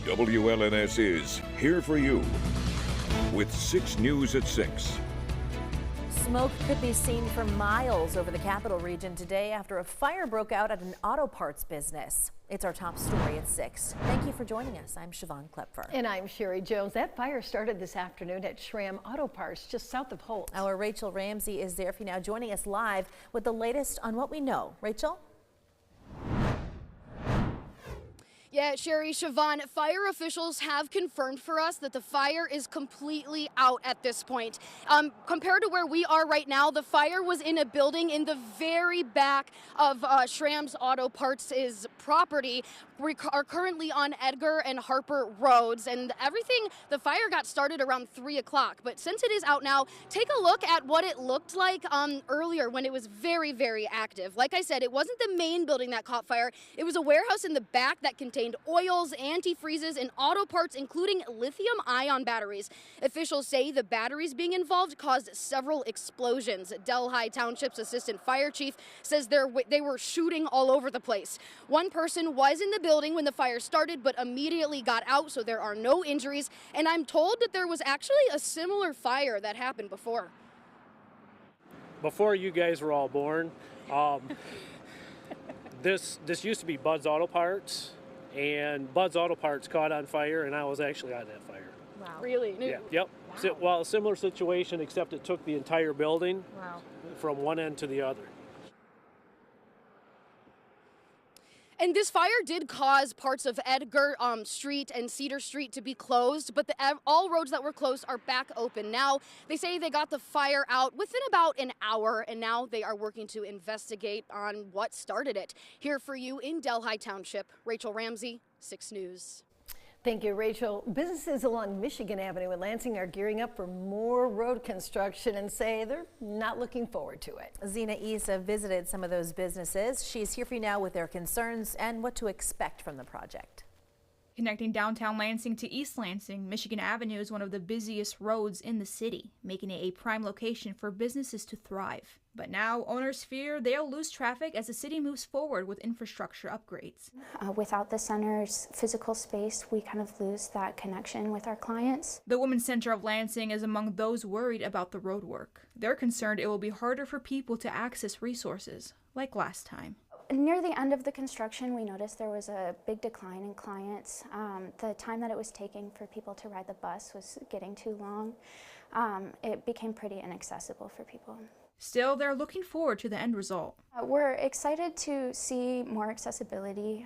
WLNS is here for you with 6 News at 6. Smoke could be seen for miles over the capital region today after a fire broke out at an auto parts business. It's our top story at 6. Thank you for joining us. I'm Siobhan Klepfer. And I'm Sherry Jones. That fire started this afternoon at Schramm Auto Parts, just south of Holt. Our Rachel Ramsey is there for you now, joining us live with the latest on what we know. Rachel? Yeah, Sherry, Siobhan, fire officials have confirmed for us that the fire is completely out at this point. Compared to where we are right now, the fire was in a building in the very back of Schramm's Auto Parts' property. We are currently on Edgar and Harper Roads, and the fire got started around 3 o'clock. But since it is out now, take a look at what it looked like earlier when it was very, very active. Like I said, it wasn't the main building that caught fire. It was a warehouse in the back that contained oils, antifreezes, and auto parts, including lithium-ion batteries. Officials say the batteries being involved caused several explosions. Delhi Township's assistant fire chief says they were shooting all over the place. One person was in the building when the fire started, but immediately got out, so there are no injuries. And I'm told that there was actually a similar fire that happened before. Before you guys were all born, this used to be Bud's Auto Parts. And Bud's Auto Parts caught on fire, and I was actually on that fire. Wow. Really? Yeah. Yep. Wow. So, well, a similar situation, except it took the entire building. Wow. From one end to the other. And this fire did cause parts of Edgar Street and Cedar Street to be closed, but all roads that were closed are back open now. They say they got the fire out within about an hour, and now they are working to investigate on what started it. Here for you in Delhi Township, Rachel Ramsey, 6 News. Thank you, Rachel. Businesses along Michigan Avenue in Lansing are gearing up for more road construction and say they're not looking forward to it. Zena Issa visited some of those businesses. She's here for you now with their concerns and what to expect from the project. Connecting downtown Lansing to East Lansing, Michigan Avenue is one of the busiest roads in the city, making it a prime location for businesses to thrive. But now owners fear they'll lose traffic as the city moves forward with infrastructure upgrades. Without the center's physical space, we kind of lose that connection with our clients. The Women's Center of Lansing is among those worried about the road work. They're concerned it will be harder for people to access resources, like last time. Near the end of the construction, we noticed there was a big decline in clients. The time that it was taking for people to ride the bus was getting too long. It became pretty inaccessible for people. Still, they're looking forward to the end result. We're excited to see more accessibility.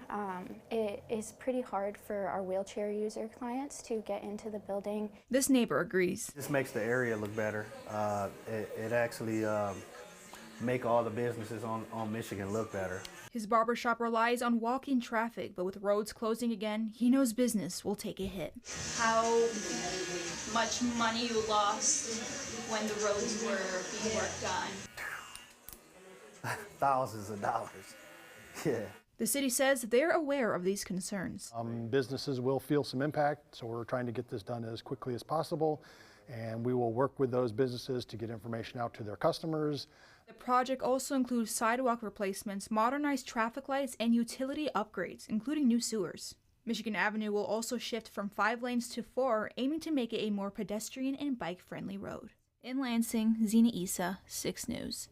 It is pretty hard for our wheelchair user clients to get into the building. This neighbor agrees. This makes the area look better. It actually make all the businesses on Michigan look better. His barbershop relies on walk-in traffic, but with roads closing again, he knows business will take a hit. How much money you lost when the roads were being worked on? Thousands of dollars. Yeah. The city says they're aware of these concerns. Businesses will feel some impact, so we're trying to get this done as quickly as possible, and we will work with those businesses to get information out to their customers. The project also includes sidewalk replacements, modernized traffic lights, and utility upgrades, including new sewers. Michigan Avenue will also shift from 5 lanes to 4, aiming to make it a more pedestrian and bike-friendly road. In Lansing, Zena Issa, 6 News.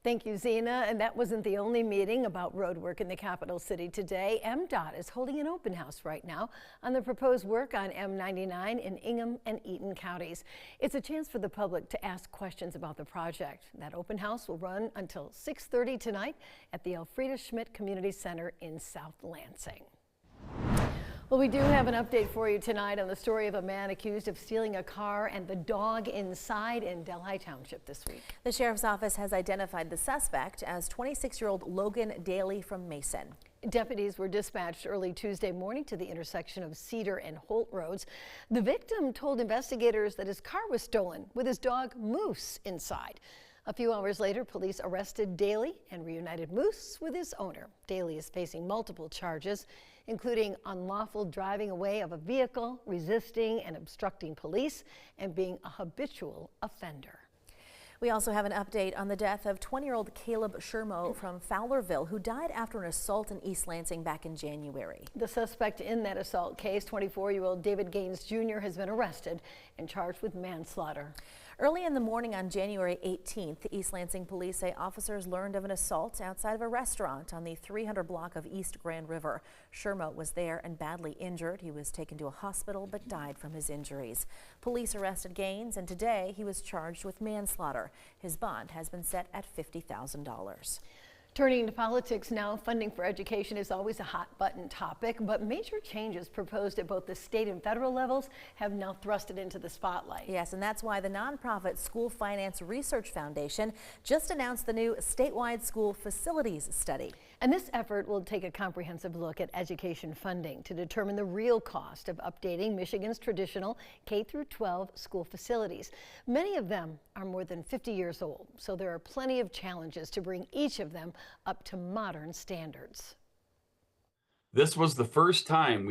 Thank you, Zena. And that wasn't the only meeting about road work in the capital city today. MDOT is holding an open house right now on the proposed work on M99 in Ingham and Eaton counties. It's a chance for the public to ask questions about the project. That open house will run until 6:30 tonight at the Elfrida Schmidt Community Center in South Lansing. Well, we do have an update for you tonight on the story of a man accused of stealing a car and the dog inside in Delhi Township this week. The sheriff's office has identified the suspect as 26-year-old Logan Daly from Mason. Deputies were dispatched early Tuesday morning to the intersection of Cedar and Holt Roads. The victim told investigators that his car was stolen with his dog Moose inside. A few hours later, police arrested Daly and reunited Moose with his owner. Daly is facing multiple charges, including unlawful driving away of a vehicle, resisting and obstructing police, and being a habitual offender. We also have an update on the death of 20-year-old Caleb Shermo from Fowlerville, who died after an assault in East Lansing back in January. The suspect in that assault case, 24-year-old David Gaines Jr., has been arrested and charged with manslaughter. Early in the morning on January 18th, East Lansing police say officers learned of an assault outside of a restaurant on the 300 block of East Grand River. Shermo was there and badly injured. He was taken to a hospital but died from his injuries. Police arrested Gaines, and today he was charged with manslaughter. His bond has been set at $50,000. Turning to politics now, funding for education is always a hot-button topic, but major changes proposed at both the state and federal levels have now thrust it into the spotlight. Yes, and that's why the nonprofit School Finance Research Foundation just announced the new statewide school facilities study. And this effort will take a comprehensive look at education funding to determine the real cost of updating Michigan's traditional K-12 school facilities. Many of them are more than 50 years old, so there are plenty of challenges to bring each of them up to modern standards. This was the first time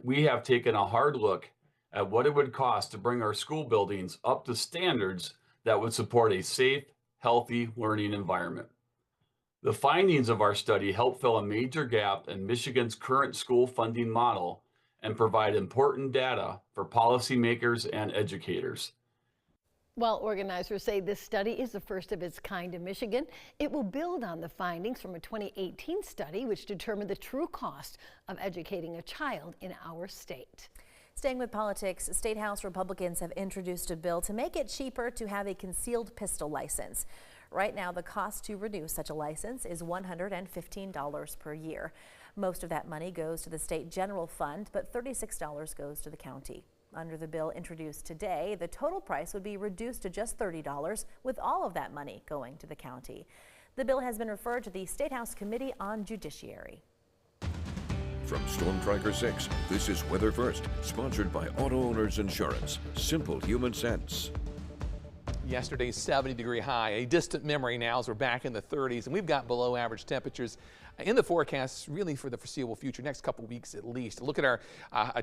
we have taken a hard look at what it would cost to bring our school buildings up to standards that would support a safe, healthy learning environment. The findings of our study help fill a major gap in Michigan's current school funding model and provide important data for policymakers and educators. While organizers say this study is the first of its kind in Michigan, it will build on the findings from a 2018 study which determined the true cost of educating a child in our state. Staying with politics, State House Republicans have introduced a bill to make it cheaper to have a concealed pistol license. Right now, the cost to renew such a license is $115 per year. Most of that money goes to the state general fund, but $36 goes to the county. Under the bill introduced today, the total price would be reduced to just $30, with all of that money going to the county. The bill has been referred to the State House Committee on Judiciary. From Storm Tracker 6, this is Weather First, sponsored by Auto Owners Insurance. Simple human sense. Yesterday's 70-degree high, a distant memory now as we're back in the 30s, and we've got below average temperatures in the forecast really for the foreseeable future, next couple weeks at least. Look at our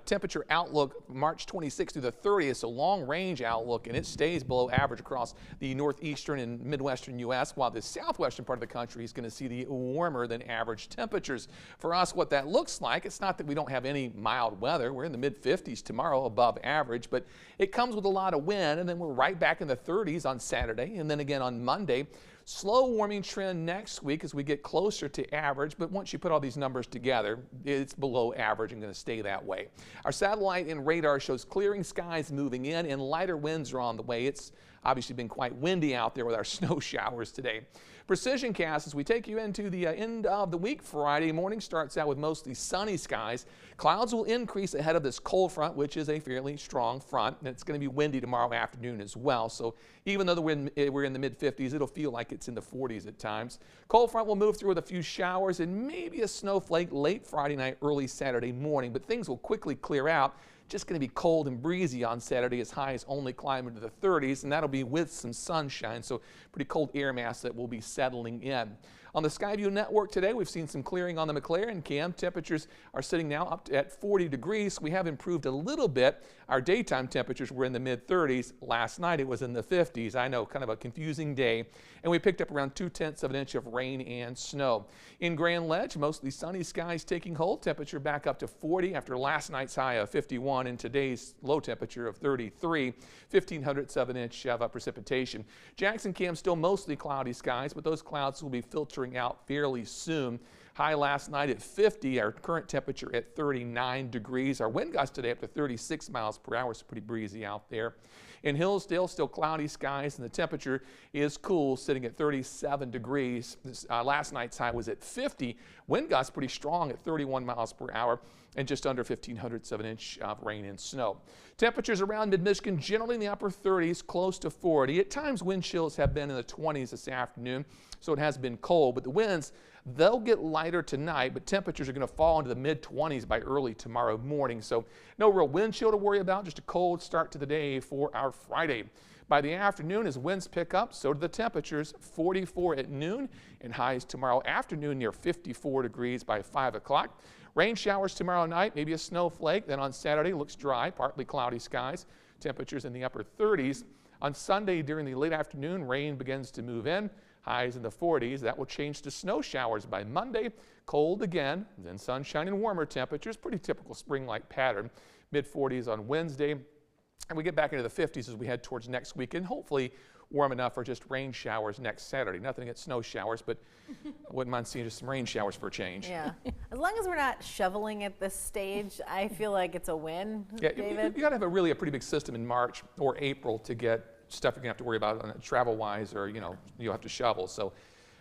temperature outlook, March 26th through the 30th, so long range outlook, and it stays below average across the northeastern and midwestern U.S., while the southwestern part of the country is going to see the warmer than average temperatures. For us, what that looks like, it's not that we don't have any mild weather. We're in the mid-50s tomorrow, above average, but it comes with a lot of wind, and then we're right back in the 30s on Saturday, and then again on Monday. Slow warming trend next week as we get closer to average, but once you put all these numbers together, it's below average and going to stay that way. Our satellite and radar shows clearing skies moving in and lighter winds are on the way. It's obviously been quite windy out there with our snow showers today. Precision cast as we take you into the end of the week. Friday morning starts out with mostly sunny skies. Clouds will increase ahead of this cold front, which is a fairly strong front, and it's going to be windy tomorrow afternoon as well. So even though we're in the mid-50s, it'll feel like it's in the 40s at times. Cold front will move through with a few showers and maybe a snowflake late Friday night, early Saturday morning, but things will quickly clear out. Just going to be cold and breezy on Saturday as highs only climb into the 30s, and that'll be with some sunshine, so pretty cold air mass that will be settling in. On the Skyview network today, we've seen some clearing on the McLaren cam. Temperatures are sitting now up at 40 degrees. We have improved a little bit. Our daytime temperatures were in the mid-30s. Last night it was in the 50s. I know, kind of a confusing day. And we picked up around 2/10 of an inch of rain and snow. In Grand Ledge, mostly sunny skies taking hold. Temperature back up to 40 after last night's high of 51 and today's low temperature of 33. 1/1500 of an inch of precipitation. Jackson cam still mostly cloudy skies, but those clouds will be filtering out fairly soon. High last night at 50, our current temperature at 39 degrees. Our wind gusts today up to 36 miles per hour, so pretty breezy out there. In Hillsdale, still cloudy skies, and the temperature is cool, sitting at 37 degrees. Last night's high was at 50. Wind gusts pretty strong at 31 miles per hour, and just under 1/1500 of an inch of rain and snow. Temperatures around mid-Michigan generally in the upper 30s, close to 40. At times, wind chills have been in the 20s this afternoon, so it has been cold, but the winds, they'll get lighter tonight, but temperatures are going to fall into the mid-20s by early tomorrow morning. So no real wind chill to worry about, just a cold start to the day for our Friday. By the afternoon, as winds pick up, so do the temperatures. 44 at noon, and highs tomorrow afternoon near 54 degrees by 5 o'clock. Rain showers tomorrow night, maybe a snowflake. Then on Saturday, looks dry, partly cloudy skies. Temperatures in the upper 30s. On Sunday during the late afternoon, rain begins to move in. Highs in the 40s. That will change to snow showers by Monday. Cold again, then sunshine and warmer temperatures. Pretty typical spring-like pattern. Mid-40s on Wednesday. And we get back into the 50s as we head towards next week, and hopefully warm enough for just rain showers next Saturday. Nothing against snow showers, but I wouldn't mind seeing just some rain showers for a change. Yeah. As long as we're not shoveling at this stage, I feel like it's a win, Yeah, David. you got to have a pretty big system in March or April to get stuff you're going to have to worry about travel-wise, or, you know, you'll have to shovel. So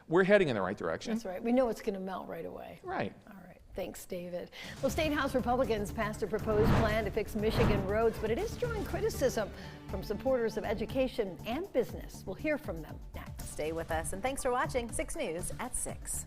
we're heading in the right direction. That's right. We know it's going to melt right away. Right. All right. Thanks, David. Well, State House Republicans passed a proposed plan to fix Michigan roads, but it is drawing criticism from supporters of education and business. We'll hear from them next. Stay with us, and thanks for watching 6 News at 6.